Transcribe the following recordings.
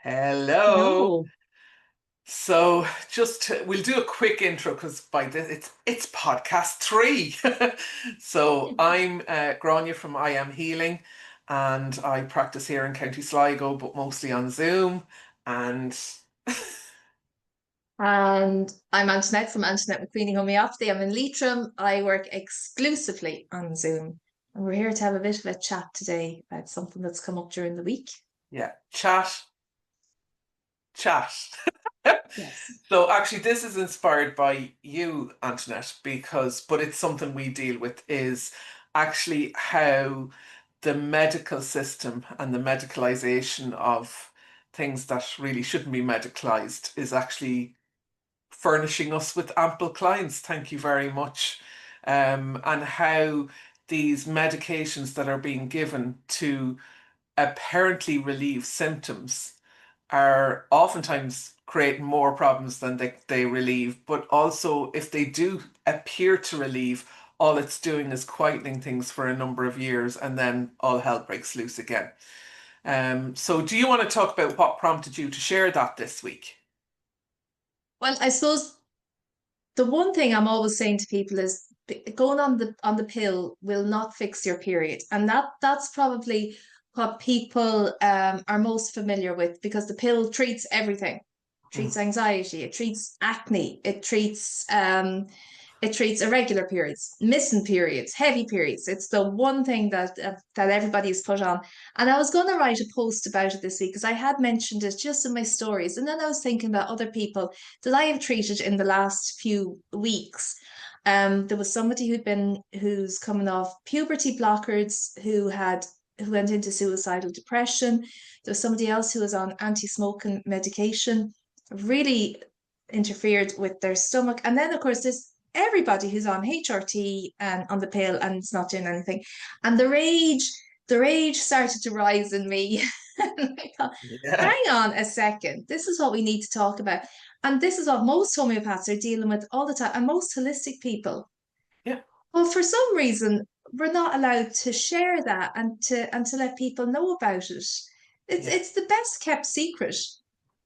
Hello. Hello. So we'll do a quick intro because by this it's podcast three. So I'm Gráinne from I Am Healing, and I practice here in County Sligo, but mostly on Zoom. And And I'm Antoinette from Antoinette and Gráinne Homeopathy. I'm in Leitrim. I work exclusively on Zoom. And we're here to have a bit of a chat today about something that's come up during the week. yeah, chat. Yes. So actually, this is inspired by you, Antoinette, but it's something we deal with is actually how the medical system and the medicalization of things that really shouldn't be medicalized is actually furnishing us with ample clients. Thank you very much. And how these medications that are being given to apparently relieve symptoms are oftentimes creating more problems than they relieve. But also, if they do appear to relieve, all it's doing is quietening things for a number of years and then all hell breaks loose again. So, do you want to talk about what prompted you to share that this week? Well, I suppose the one thing I'm always saying to people is going on the pill will not fix your period. And that's probably what people are most familiar with because the pill treats everything. It Mm. treats anxiety, it treats acne, it treats irregular periods, missing periods, heavy periods. It's the one thing that everybody is put on. And I was going to write a post about it this week because I had mentioned it just in my stories. And then I was thinking about other people that I have treated in the last few weeks. There was somebody who's coming off puberty blockers who went into suicidal depression. There was somebody else who was on anti-smoking medication, really interfered with their stomach. And then of course there's everybody who's on HRT and on the pill and it's not doing anything. And the rage started to rise in me. And I thought, Yeah, hang on a second, this is what we need to talk about. And this is what most homeopaths are dealing with all the time, and most holistic people. yeah, Well, for some reason, we're not allowed to share that and to let people know about it. It's yeah. it's the best kept secret,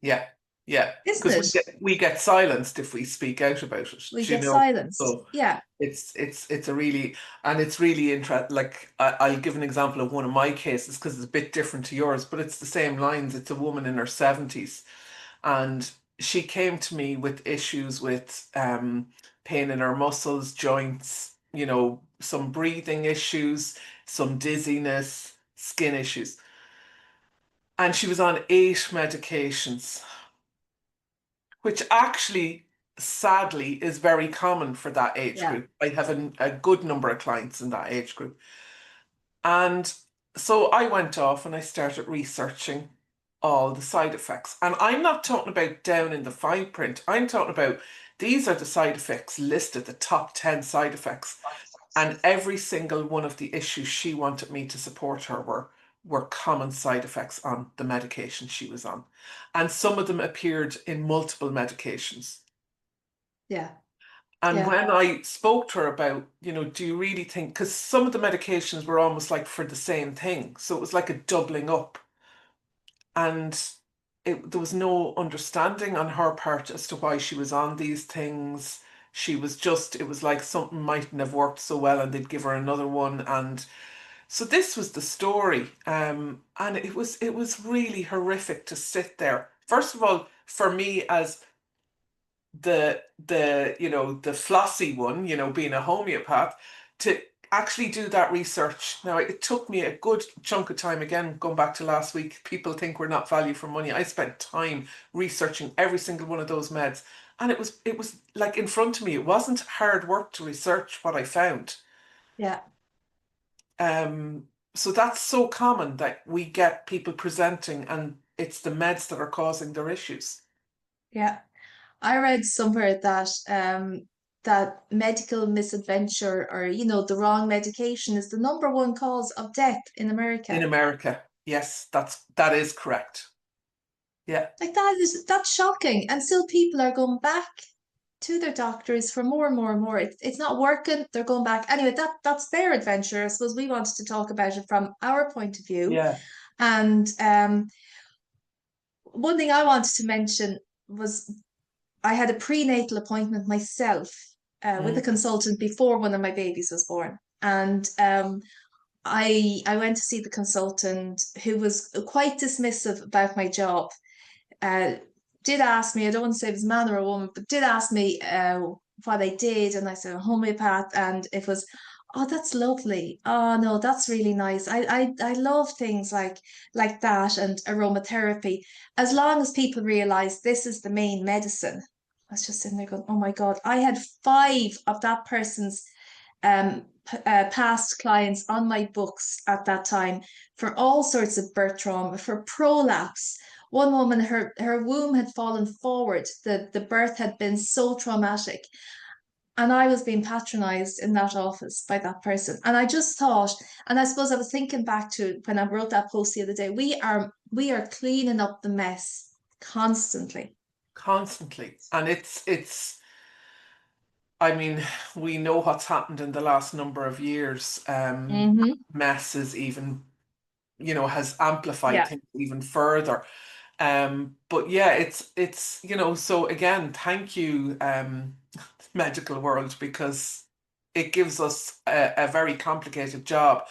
Yeah, yeah. isn't Because it? we get silenced if we speak out about it. We Do you get know? silenced. So Yeah, it's a really and it's really interesting. Like I'll give an example of one of my cases because it's a bit different to yours, but it's the same lines. It's a woman in her 70s, and she came to me with issues with pain in her muscles, joints. Some breathing issues, some dizziness, skin issues, and she was on 8 medications, which actually, sadly, is very common for that age yeah, group. I have a good number of clients in that age group. And so I went off and I started researching all the side effects. And I'm not talking about down in the fine print, I'm talking about these are the side effects listed, the top 10 side effects. And every single one of the issues she wanted me to support her were common side effects on the medication she was on. And some of them appeared in multiple medications. yeah, And yeah, when I spoke to her about, do you really think, because some of the medications were almost like for the same thing. So it was like a doubling up. And there was no understanding on her part as to why she was on these things. It was like something mightn't have worked so well and they'd give her another one. And so this was the story. And it was really horrific to sit there. First of all, for me as the flossy one, being a homeopath, to actually do that research. Now it took me a good chunk of time, again going back to last week. People think we're not value for money. I spent time researching every single one of those meds, and it was like in front of me. It wasn't hard work to research what I found. yeah, So that's so common that we get people presenting and it's the meds that are causing their issues. yeah. I read somewhere that medical misadventure or the wrong medication is the number one cause of death in In America. America, yes, that is correct. Yeah, Like that's shocking. And still people are going back to their doctors for more and more and more. It's not working. They're going back. Anyway, that's their adventure. I suppose we wanted to talk about it from our point of view. yeah, And one thing I wanted to mention was I had a prenatal appointment myself with a Mm. consultant before one of my babies was born. And I went to see the consultant who was quite dismissive about my job. Uh, did ask me, I don't want to say it was a man or a woman, but did ask me what I did, and I said a homeopath, and it was, oh, that's lovely. Oh no, that's really nice. I love things like that and aromatherapy, as long as people realize this is the main medicine. I was just sitting there going, oh my God, I had five of that person's past clients on my books at that time for all sorts of birth trauma, for prolapse. One woman, her womb had fallen forward. The birth had been so traumatic. And I was being patronized in that office by that person. And I just thought, and I suppose I was thinking back to when I wrote that post the other day, we are cleaning up the mess constantly. Constantly. And it's I mean, we know what's happened in the last number of years. Hmm. Mess is even, has amplified Yeah, things even further. But yeah, it's, so again, thank you, medical world, because it gives us a very complicated job.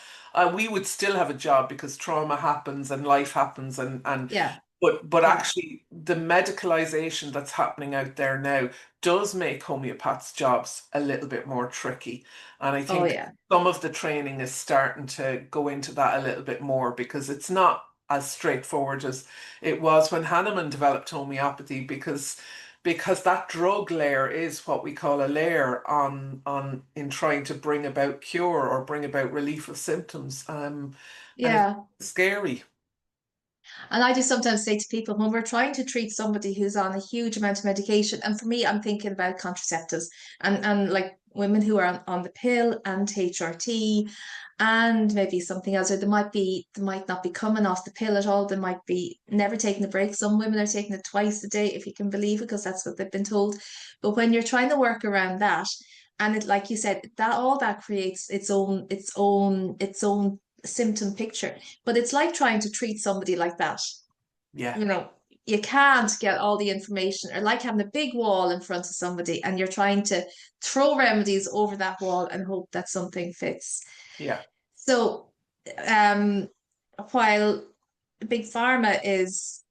We would still have a job because trauma happens and life happens, and yeah, but yeah. actually the medicalization that's happening out there now does make homeopaths jobs a little bit more tricky. And I Oh think yeah. some of the training is starting to go into that a little bit more, because it's not as straightforward as it was when Hahnemann developed homeopathy, because that drug layer is what we call a layer on in trying to bring about cure or bring about relief of symptoms. And it's Yeah. scary. And I do sometimes say to people when we're trying to treat somebody who's on a huge amount of medication, and for me, I'm thinking about contraceptives and like women who are on the pill and HRT and maybe something else, or they might not be coming off the pill at all. They might be never taking a break. Some women are taking it twice a day, if you can believe it, because that's what they've been told. But when you're trying to work around that, and it, like you said, that all that creates its own symptom picture. But it's like trying to treat somebody like that. Yeah, You know, you can't get all the information, or like having a big wall in front of somebody and you're trying to throw remedies over that wall and hope that something fits. yeah. So, um, while big pharma is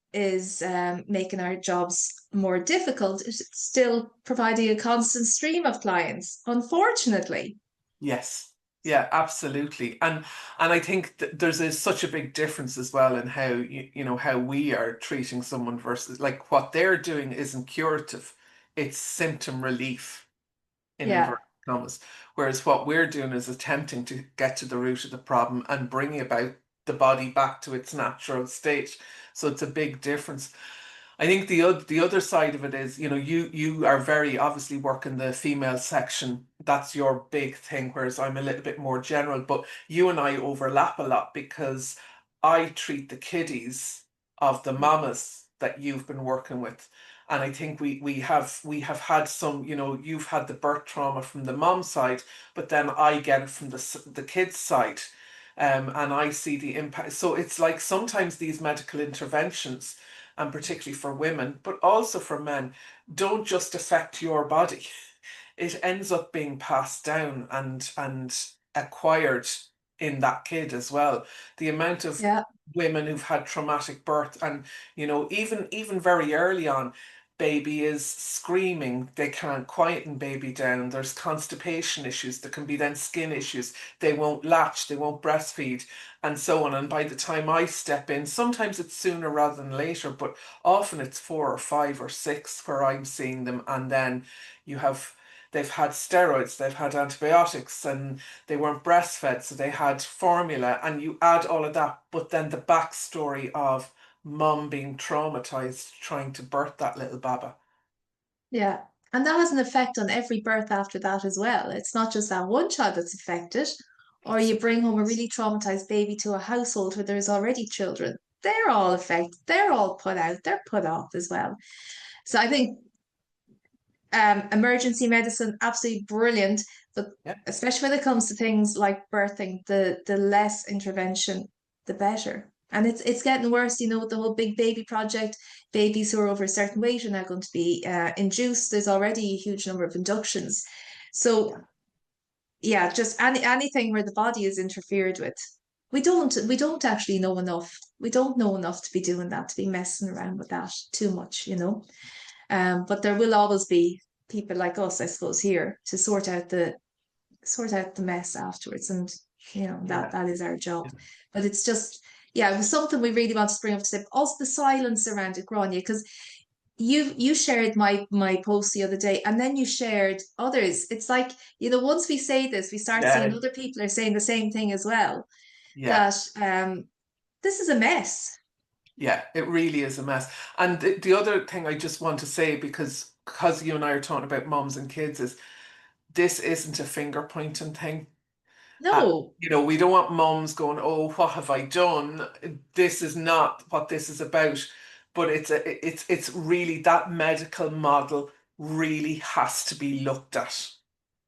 making our jobs more difficult, it's still providing a constant stream of clients, unfortunately. Yes. Yeah, absolutely. And I think there's such a big difference as well in how how we are treating someone versus, like, what they're doing isn't curative. It's symptom relief in Yeah, inverted commas. Whereas what we're doing is attempting to get to the root of the problem and bringing about the body back to its natural state. So it's a big difference. I think the other side of it is, you are very obviously working the female section. That's your big thing, whereas I'm a little bit more general. But you and I overlap a lot because I treat the kiddies of the mamas that you've been working with. And I think we have had some, you've had the birth trauma from the mom side, but then I get it from the kids side. And I see the impact. So it's like sometimes these medical interventions, and particularly for women, but also for men, don't just affect your body. It ends up being passed down and acquired in that kid as well. The amount of yeah, women who've had traumatic birth, and even very early on, baby is screaming, they can't quieten baby down, there's constipation issues, there can be then skin issues, they won't latch, they won't breastfeed, and so on. And by the time I step in, sometimes it's sooner rather than later, but often it's 4 or 5 or 6 where I'm seeing them. And then you have they've had steroids, they've had antibiotics, and they weren't breastfed, so they had formula, and you add all of that, but then the backstory of mum being traumatized trying to birth that little baba. yeah. And that has an effect on every birth after that as well. It's not just that one child that's affected, or you Absolutely. bring home a really traumatized baby to a household where there's already children. They're all affected. They're all put out. They're put off as well. So I think emergency medicine, absolutely brilliant. But Yeah. especially when it comes to things like birthing, the less intervention, the better. And it's getting worse, with the whole big baby project. Babies who are over a certain weight are now going to be induced. There's already a huge number of inductions. So yeah, just anything where the body is interfered with. We don't actually know enough. We don't know enough to be doing that, to be messing around with that too much. But there will always be people like us, I suppose, here to sort out the mess afterwards. And that Yeah. that is our job. But it's just, yeah, it was something we really wanted to bring up today. Also the silence around it, Gráinne, because you shared my post the other day, and then you shared others. It's like, once we say this, we start seeing Yeah. other people are saying the same thing as well. Yeah. That this is a mess. Yeah, it really is a mess. And the other thing I just want to say, because you and I are talking about moms and kids, is this isn't a finger pointing thing. Uh, No. we don't want moms going, "Oh, what have I done?" This is not what this is about. But it's really that medical model really has to be looked at.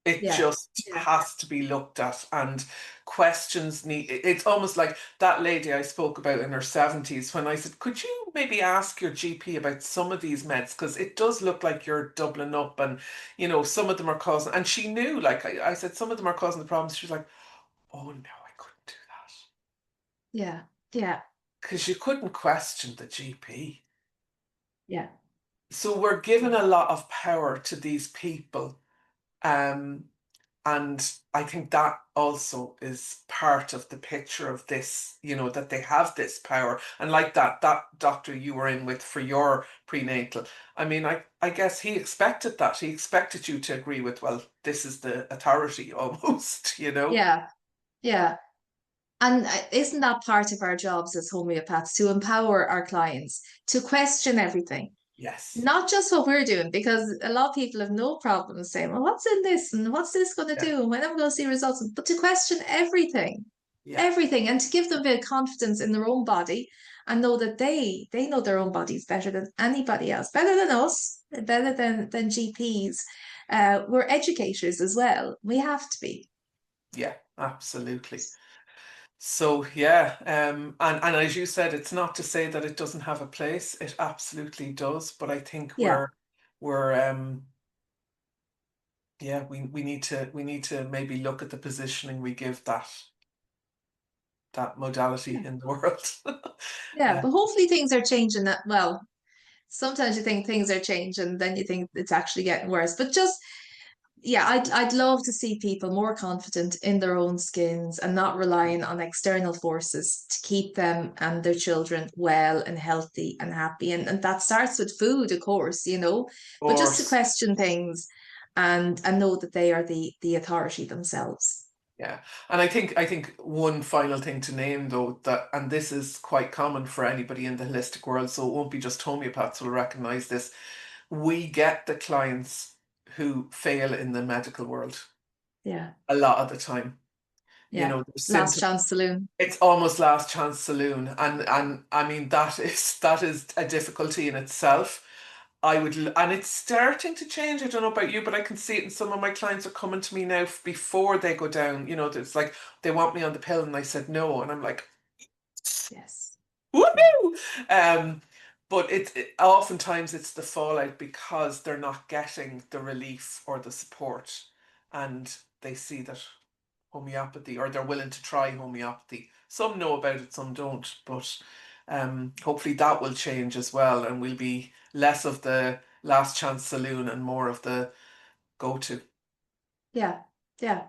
It Yeah. just Yeah. has to be looked at, and questions need. It's almost like that lady I spoke about in her 70s when I said, "Could you maybe ask your GP about some of these meds? Because it does look like you're doubling up, and some of them are causing." And she knew, like I said, some of them are causing the problems. She was like, "Oh no, I couldn't do that." Yeah. Yeah. Because you couldn't question the GP. Yeah. So we're giving a lot of power to these people. Um, And I think that also is part of the picture of this, that they have this power. And like that doctor you were in with for your prenatal, I mean, I guess he expected that. He expected you to agree with, well, this is the authority almost. Yeah. Yeah. And isn't that part of our jobs as homeopaths, to empower our clients to question everything? Yes. Not just what we're doing, because a lot of people have no problem saying, well, what's in this and what's this going to Yeah. do and when am I going to see results? But to question everything, Yeah. everything, and to give them a bit of confidence in their own body and know that they know their own bodies better than anybody else, better than us, better than GPs. We're educators as well. We have to be. Yeah, absolutely. So yeah, and as you said, it's not to say that it doesn't have a place. It absolutely does. But I think Yeah, we're yeah, we need to maybe look at the positioning we give that modality yeah, in the world. yeah. Uh, But hopefully things are changing. That well, sometimes you think things are changing, then you think it's actually getting worse. But just yeah, I'd love to see people more confident in their own skins and not relying on external forces to keep them and their children well and healthy and happy. And that starts with food, of course, but or just to question things and know that they are the authority themselves. yeah, and I think one final thing to name though, that and this is quite common for anybody in the holistic world, so it won't be just homeopaths will recognize this. We get the clients who fail in the medical world Yeah, a lot of the time. yeah. Their Last symptoms. chance saloon. It's almost last chance saloon, and I mean that is a difficulty in itself. And it's starting to change. I don't know about you, but I can see it in some of my clients are coming to me now before they go down. It's like they want me on the pill, and I said no, and I'm like, Yes. Yeah. woohoo! But oftentimes it's the fallout because they're not getting the relief or the support, and they see that homeopathy, or they're willing to try homeopathy. Some know about it, some don't, but hopefully that will change as well, and we'll be less of the last chance saloon and more of the go-to. Yeah. Yeah.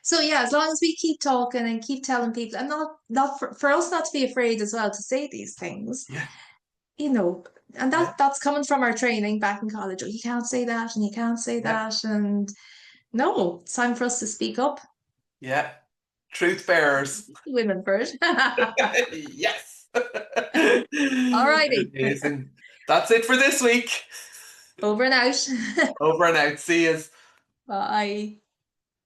So yeah, as long as we keep talking and keep telling people, and not for us not to be afraid as well to say these things, Yeah, you know, and yeah, that's coming from our training back in college. Oh, you can't say that and you can't say yeah, that. And no, it's time for us to speak up. yeah. Truth bearers. Women first. Yes. All righty. Amazing. That's it for this week. Over and out. Over and out. See you. Bye.